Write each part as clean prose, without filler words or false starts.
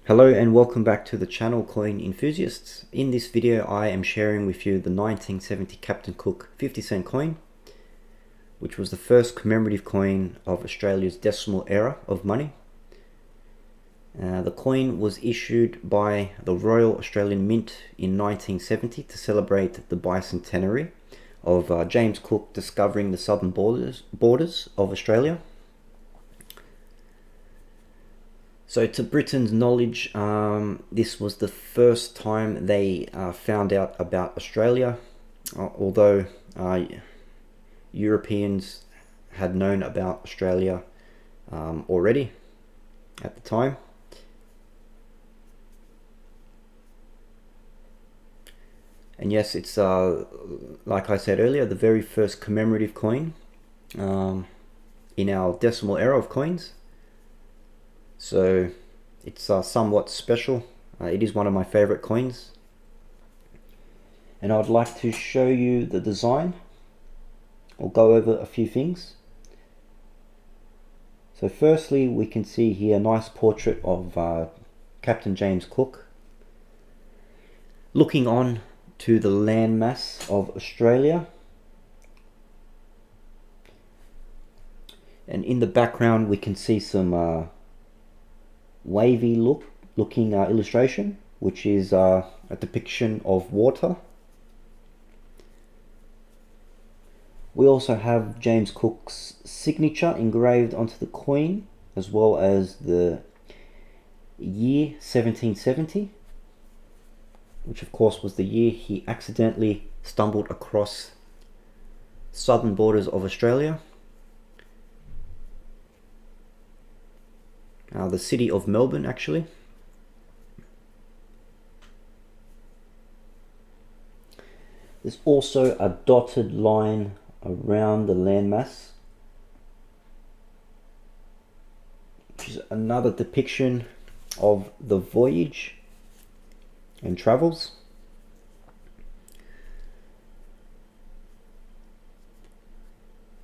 Hello and welcome back to the channel, Coin Enthusiasts. In this video I am sharing with you the 1970 Captain Cook 50-cent coin, which was the first commemorative coin of Australia's decimal era of money. The coin was issued by the Royal Australian Mint in 1970 to celebrate the bicentenary of James Cook discovering the southern borders of Australia. So to Britain's knowledge, this was the first time they found out about Australia, although Europeans had known about Australia already at the time. And yes, it's like I said earlier, the very first commemorative coin in our decimal era of coins. So it's somewhat special. It is one of my favorite coins, and I'd like to show you the design. I'll go over a few things. So firstly, we can see here a nice portrait of Captain James Cook looking on to the landmass of Australia, and in the background we can see some wavy looking illustration, which is a depiction of water. We also have James Cook's signature engraved onto the coin, as well as the year 1770, which of course was the year he accidentally stumbled across southern borders of Australia. The city of Melbourne, actually. There's also a dotted line around the landmass, which is another depiction of the voyage and travels.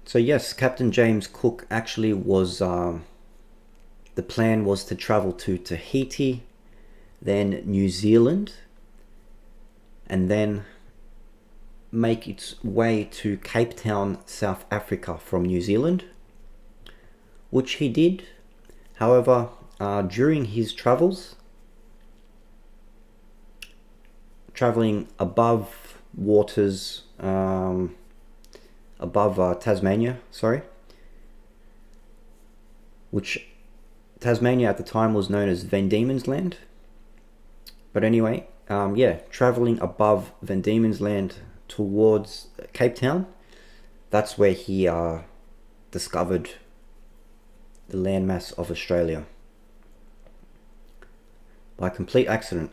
So yes, Captain James Cook actually was the plan was to travel to Tahiti, then New Zealand, and then make its way to Cape Town, South Africa from New Zealand, which he did. However, during his travels, traveling above waters, above Tasmania, which Tasmania at the time was known as Van Diemen's Land. But anyway, yeah, traveling above Van Diemen's Land towards Cape Town, that's where he discovered the landmass of Australia by complete accident.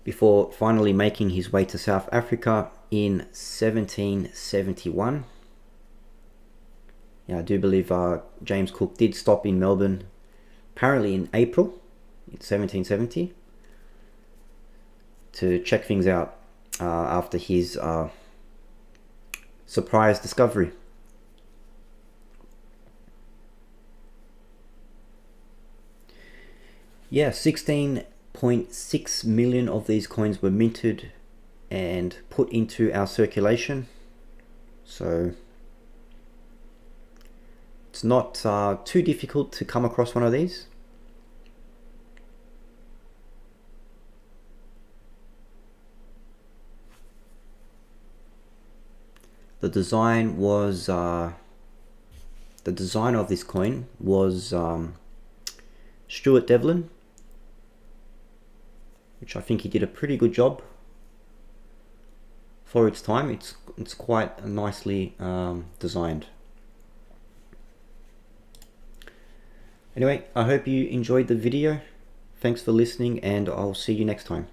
Before finally making his way to South Africa in 1771. Yeah, I do believe James Cook did stop in Melbourne, apparently in April 1770, to check things out after his surprise discovery. Yeah, 16.6 million of these coins were minted and put into our circulation, so it's not too difficult to come across one of these. The design was the designer of this coin was Stuart Devlin, which I think he did a pretty good job for its time. It's quite nicely designed. Anyway, I hope you enjoyed the video. Thanks for listening, and I'll see you next time.